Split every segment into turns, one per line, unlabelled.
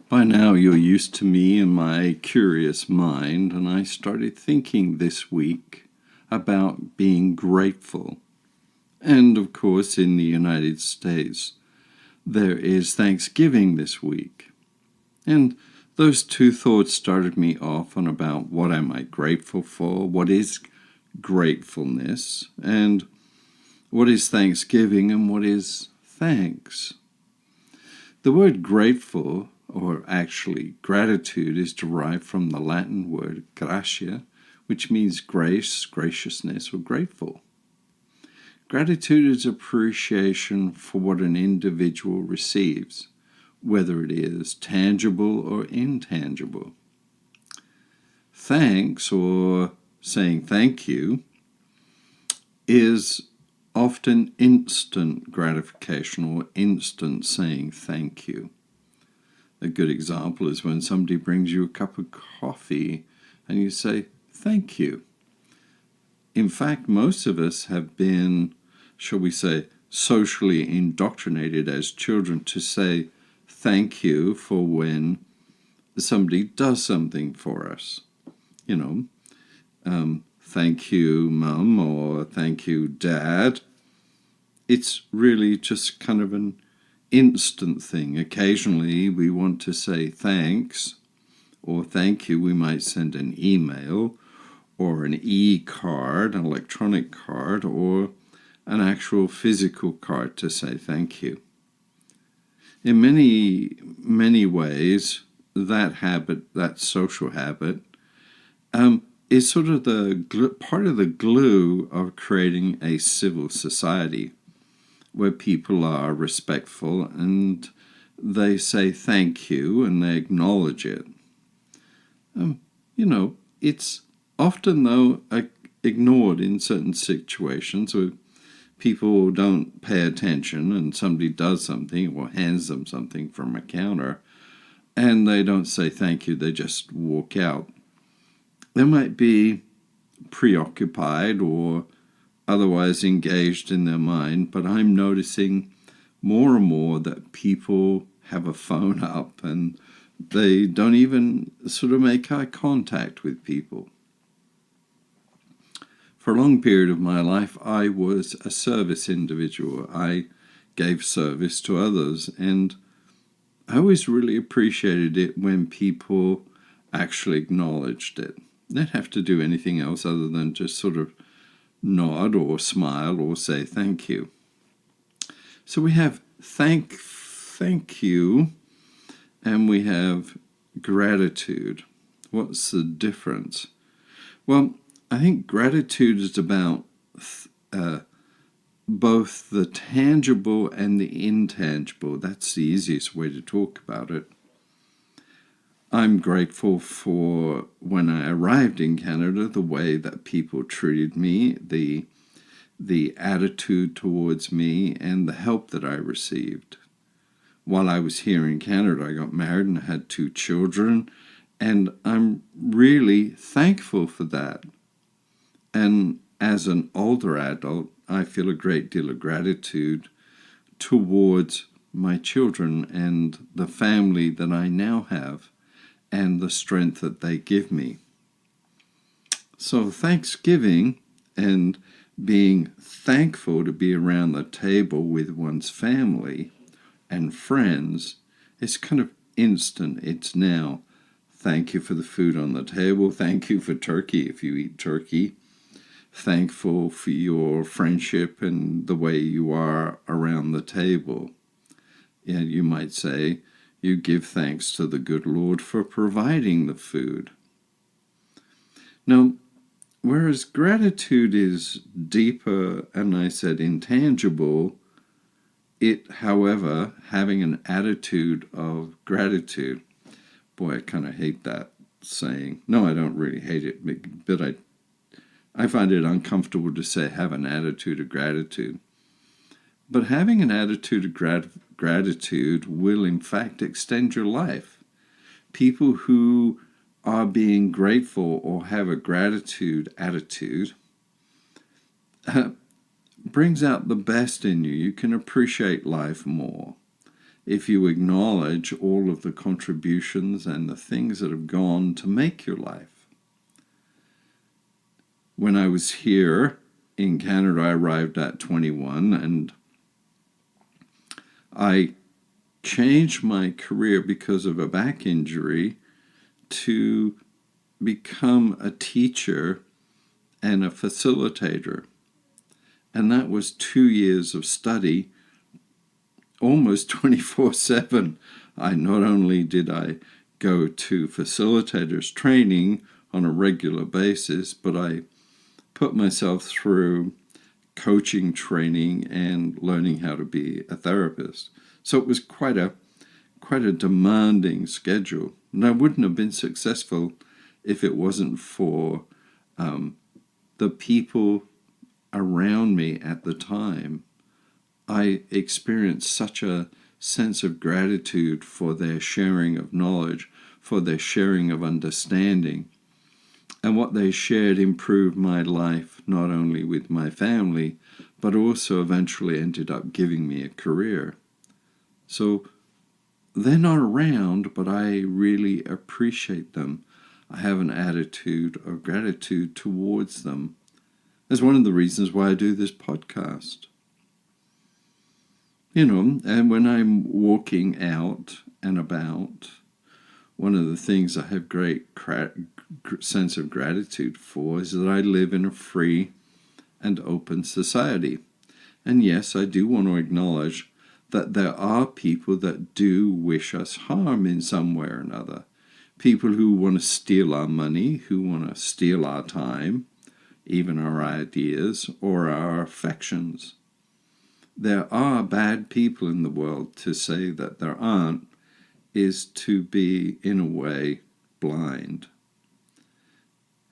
By now, you're used to me and my curious mind, and I started thinking this week about being grateful. And of course, in the United States, there is Thanksgiving this week. And those two thoughts started me off on about what am I grateful for, what is gratefulness, and what is Thanksgiving and what is thanks. The word grateful, or actually gratitude, is derived from the Latin word gratia, which means grace, graciousness, or grateful. Gratitude is appreciation for what an individual receives, whether it is tangible or intangible. Thanks, or saying thank you, is often instant gratification or instant saying thank you. A good example is when somebody brings you a cup of coffee and you say thank you. In fact, most of us have been, shall we say, socially indoctrinated as children to say thank you for when somebody does something for us. Thank you, Mum, or thank you, Dad. It's really just kind of an instant thing. Occasionally we want to say thanks or thank you. We might send an email or an e-card, an electronic card, or an actual physical card to say thank you. In many ways, that habit, that social habit, is sort of the part of the glue of creating a civil society where people are respectful and they say thank you and they acknowledge it. It's often, though, ignored in certain situations where people don't pay attention and somebody does something or hands them something from a counter and they don't say thank you, they just walk out. They might be preoccupied or otherwise engaged in their mind, but I'm noticing more and more that people have a phone up and they don't even sort of make eye contact with people. For a long period of my life, I was a service individual. I gave service to others, and I always really appreciated it when people actually acknowledged it. They didn't have to do anything else other than just sort of nod or smile or say thank you. So we have thank you, and we have gratitude. What's the difference? Well, I think gratitude is about both the tangible and the intangible. That's the easiest way to talk about it. I'm grateful for when I arrived in Canada, the way that people treated me, the attitude towards me, and the help that I received. While I was here in Canada, I got married and had 2 children, and I'm really thankful for that. And as an older adult, I feel a great deal of gratitude towards my children and the family that I now have, and the strength that they give me. So Thanksgiving and being thankful to be around the table with one's family and friends is kind of instant. It's now. Thank you for the food on the table. Thank you for turkey if you eat turkey. Thankful for your friendship and the way you are around the table. Yeah, you might say, you give thanks to the good Lord for providing the food. Now, whereas gratitude is deeper and I said intangible, it, however, having an attitude of gratitude. Boy, I kind of hate that saying. No, I don't really hate it, but I find it uncomfortable to say have an attitude of gratitude. But having an attitude of gratitude will, in fact, extend your life. People who are being grateful or have a gratitude attitude brings out the best in you. You can appreciate life more. if you acknowledge all of the contributions and the things that have gone to make your life. When I was here in Canada, I arrived at 21, and I changed my career because of a back injury to become a teacher and a facilitator. And that was 2 years of study, almost 24/7. Not only did I go to facilitators training on a regular basis, but I put myself through coaching training and learning how to be a therapist. So it was quite a demanding schedule. And I wouldn't have been successful if it wasn't for the people around me at the time. I experienced such a sense of gratitude for their sharing of knowledge, for their sharing of understanding. And what they shared improved my life, not only with my family, but also eventually ended up giving me a career. So they're not around, but I really appreciate them. I have an attitude of gratitude towards them. That's one of the reasons why I do this podcast. And when I'm walking out and about, one of the things I have great sense of gratitude for is that I live in a free and open society. And yes, I do want to acknowledge that there are people that do wish us harm in some way or another. People who want to steal our money, who want to steal our time, even our ideas or our affections. There are bad people in the world. To say that there aren't is to be, in a way, blind.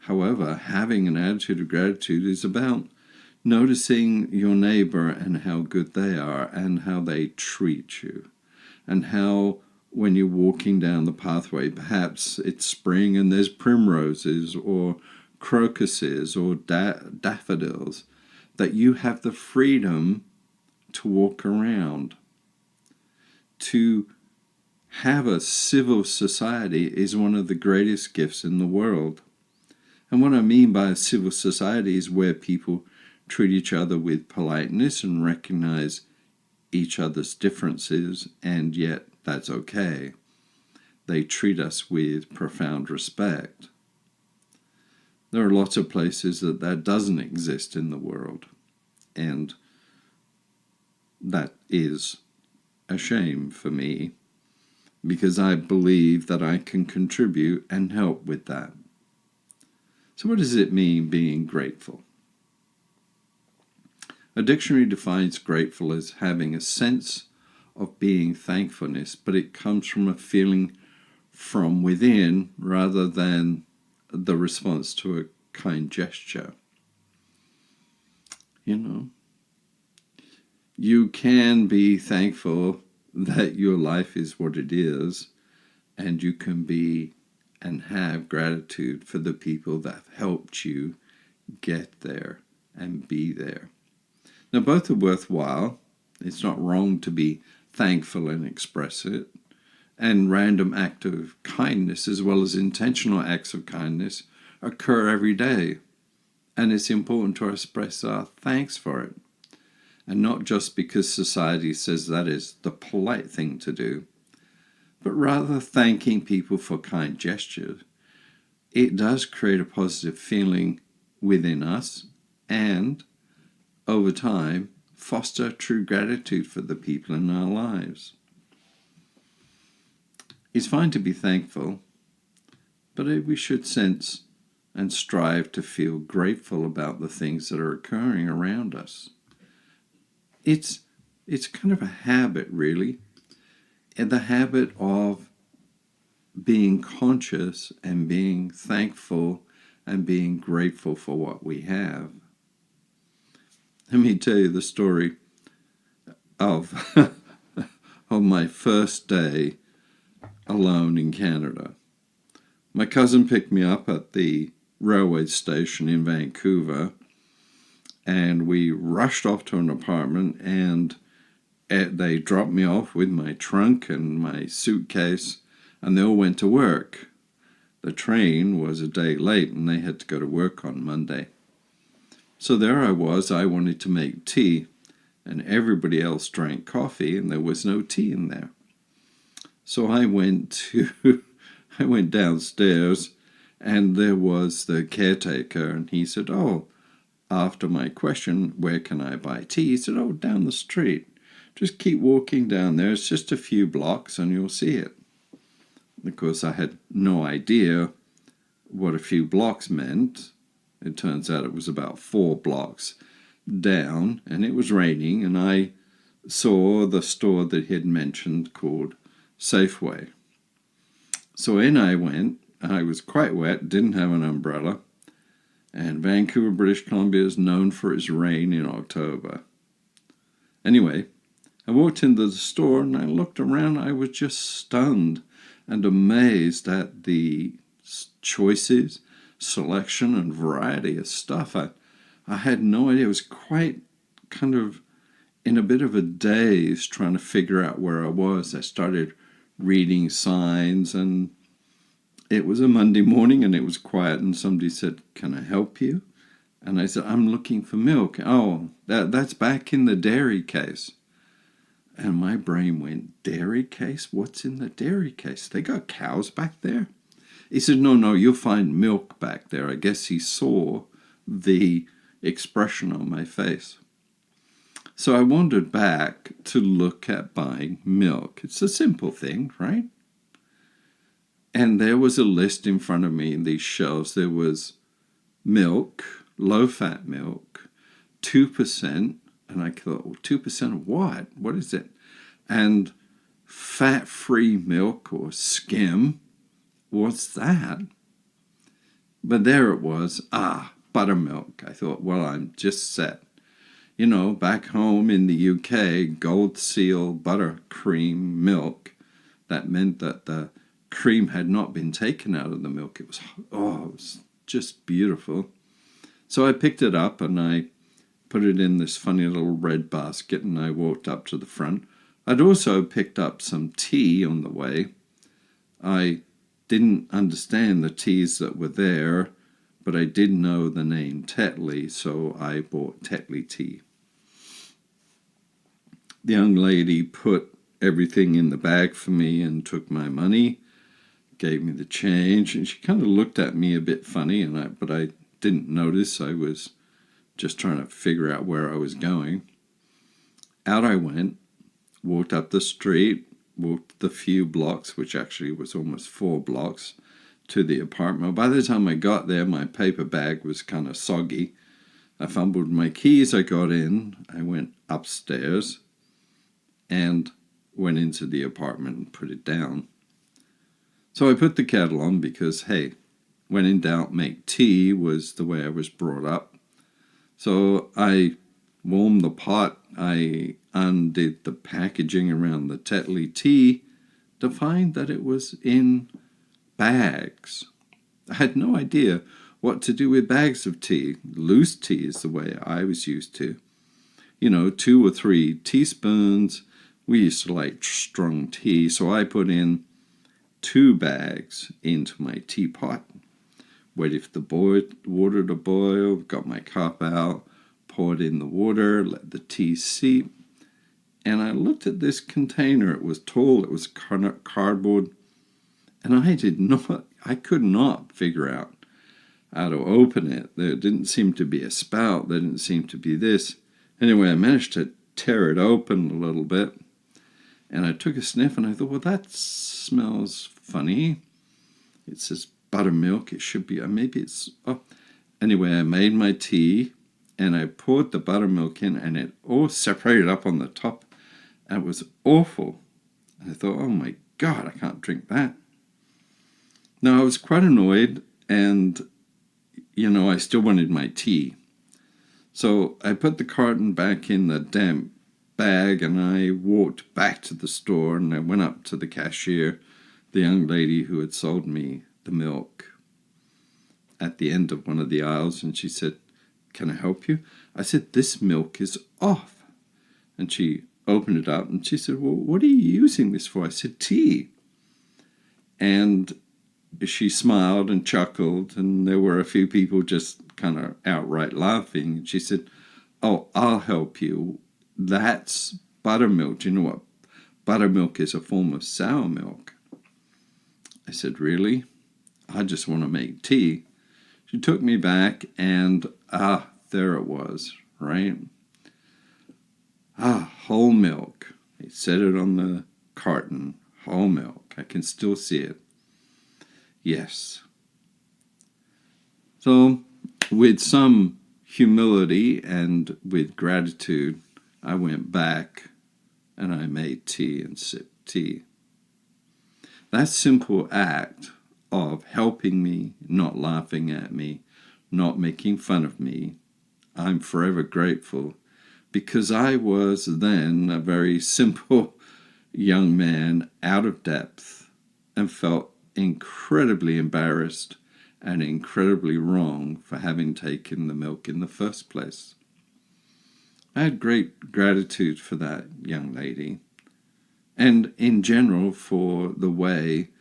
However, having an attitude of gratitude is about noticing your neighbor and how good they are and how they treat you, and how when you're walking down the pathway, perhaps it's spring and there's primroses or crocuses or daffodils, that you have the freedom to walk around. To have a civil society is one of the greatest gifts in the world. And what I mean by a civil society is where people treat each other with politeness and recognize each other's differences, and yet that's okay. They treat us with profound respect. There are lots of places that doesn't exist in the world, and that is a shame for me, because I believe that I can contribute and help with that. So what does it mean being grateful? A dictionary defines grateful as having a sense of being thankfulness, but it comes from a feeling from within rather than the response to a kind gesture. You can be thankful that your life is what it is, and you can be and have gratitude for the people that have helped you get there and be there. Now, both are worthwhile. It's not wrong to be thankful and express it. And random acts of kindness, as well as intentional acts of kindness, occur every day. And it's important to express our thanks for it. And not just because society says that is the polite thing to do, but rather thanking people for kind gestures. It does create a positive feeling within us, and over time, foster true gratitude for the people in our lives. It's fine to be thankful, but we should sense and strive to feel grateful about the things that are occurring around us. It's kind of a habit, really, and the habit of being conscious and being thankful and being grateful for what we have. Let me tell you the story of of my first day alone in Canada. My cousin picked me up at the railway station in Vancouver, and we rushed off to an apartment, and They dropped me off with my trunk and my suitcase, and they all went to work. The train was a day late, and they had to go to work on Monday. So there I was. I wanted to make tea, and everybody else drank coffee, and there was no tea in there. So I went downstairs, and there was the caretaker, and he said, "Oh," after my question, "where can I buy tea?" He said, "Oh, down the street. Just keep walking down there. It's just a few blocks, and you'll see it." Of course, I had no idea what a few blocks meant. It turns out it was about 4 blocks down, and it was raining, and I saw the store that he had mentioned called Safeway. So in I went. I was quite wet, didn't have an umbrella, and Vancouver, British Columbia is known for its rain in October. Anyway, I walked into the store and I looked around. I was just stunned and amazed at the choices, selection, and variety of stuff. I had no idea. It was quite kind of in a bit of a daze trying to figure out where I was. I started reading signs, and it was a Monday morning and it was quiet, and somebody said, "Can I help you?" And I said, "I'm looking for milk." "Oh, that's back in the dairy case." And my brain went, "Dairy case? What's in the dairy case? They got cows back there?" He said, No, you'll find milk back there." I guess he saw the expression on my face. So I wandered back to look at buying milk. It's a simple thing, right? And there was a list in front of me in these shelves. There was milk, low-fat milk, 2%, and I thought, well, 2% of what? What is it? And fat-free milk or skim, what's that? But there it was, buttermilk. I thought, well, I'm just set. You know, back home in the UK, Gold Seal buttercream milk, that meant that the cream had not been taken out of the milk. It was just beautiful. So I picked it up and I put it in this funny little red basket, and I walked up to the front. I'd also picked up some tea on the way. I didn't understand the teas that were there, but I did know the name Tetley, so I bought Tetley tea. The young lady put everything in the bag for me and took my money, gave me the change, and she kind of looked at me a bit funny, but I didn't notice. I was just trying to figure out where I was going. Out I went, walked up the street, walked the few blocks, which actually was almost 4 blocks, to the apartment. By the time I got there, my paper bag was kind of soggy. I fumbled my keys, I got in, I went upstairs, and went into the apartment and put it down. So I put the kettle on because, hey, when in doubt, make tea was the way I was brought up. So I warmed the pot, I undid the packaging around the Tetley tea to find that it was in bags. I had no idea what to do with bags of tea. Loose tea is the way I was used to. 2 or 3 teaspoons. We used to like strong tea, so I put in 2 bags into my teapot. Waited for the water to boil, got my cup out, poured in the water, let the tea seep. And I looked at this container. It was tall, it was cardboard, and I could not figure out how to open it. There didn't seem to be a spout, there didn't seem to be this. Anyway, I managed to tear it open a little bit, and I took a sniff, and I thought, well, that smells funny. It says buttermilk. It should be, maybe it's, Anyway, I made my tea, and I poured the buttermilk in, and it all separated up on the top, and it was awful. And I thought, oh my God, I can't drink that. Now, I was quite annoyed, and, I still wanted my tea. So I put the carton back in the damp bag, and I walked back to the store, and I went up to the cashier, the young lady who had sold me the milk, at the end of one of the aisles, and she said, "Can I help you?" I said, "This milk is off." And she opened it up, and she said, "Well, what are you using this for?" I said, "Tea." And she smiled and chuckled, and there were a few people just kind of outright laughing. And she said, "Oh, I'll help you. That's buttermilk. Do you know what buttermilk is? A form of sour milk." I said, "Really? I just want to make tea." She took me back, and there it was, right? Whole milk. It said it on the carton, whole milk. I can still see it. Yes. So, with some humility and with gratitude, I went back and I made tea and sipped tea. That simple act of helping me, not laughing at me, not making fun of me, I'm forever grateful, because I was then a very simple young man, out of depth, and felt incredibly embarrassed and incredibly wrong for having taken the milk in the first place. I had great gratitude for that young lady, and in general for the way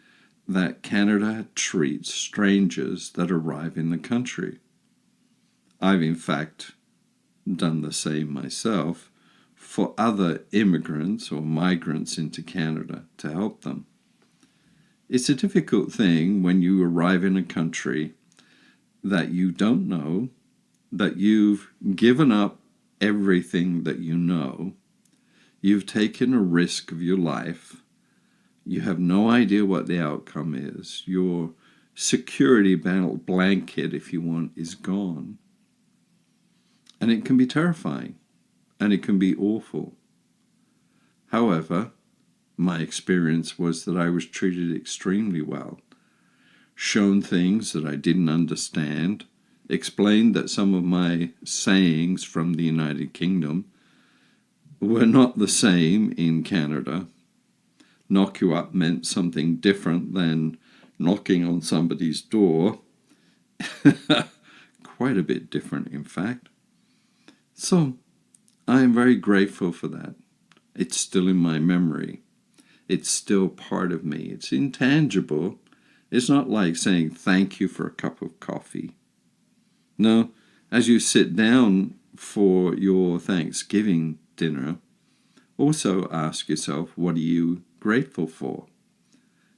that Canada treats strangers that arrive in the country. I've in fact done the same myself for other immigrants or migrants into Canada to help them. It's a difficult thing when you arrive in a country that you don't know, that you've given up everything that you know, you've taken a risk of your life, you have no idea what the outcome is, your security blanket, if you want, is gone. And it can be terrifying, and it can be awful. However, my experience was that I was treated extremely well, shown things that I didn't understand, explained that some of my sayings from the United Kingdom were not the same in Canada. Knock you up meant something different than knocking on somebody's door. Quite a bit different, in fact. So, I am very grateful for that. It's still in my memory. It's still part of me. It's intangible. It's not like saying thank you for a cup of coffee. No, as you sit down for your Thanksgiving dinner, also ask yourself, what are you grateful for?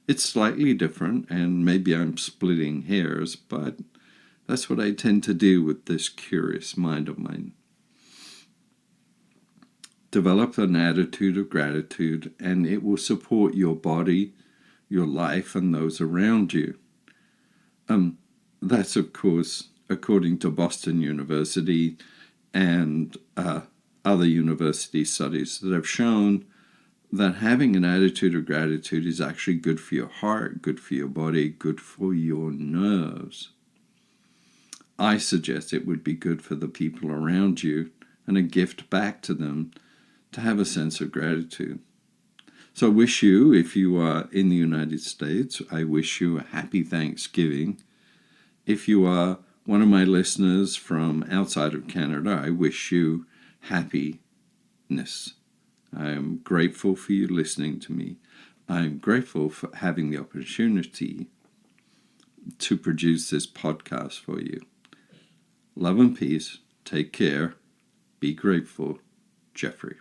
It's slightly different, and maybe I'm splitting hairs, but that's what I tend to do with this curious mind of mine. Develop an attitude of gratitude, and it will support your body, your life, and those around you. That's, of course, according to Boston University and other university studies that have shown that having an attitude of gratitude is actually good for your heart, good for your body, good for your nerves. I suggest it would be good for the people around you and a gift back to them to have a sense of gratitude. So I wish you, if you are in the United States, I wish you a happy Thanksgiving. If you are one of my listeners from outside of Canada, I wish you happiness. I am grateful for you listening to me. I am grateful for having the opportunity to produce this podcast for you. Love and peace. Take care. Be grateful. Jeffrey.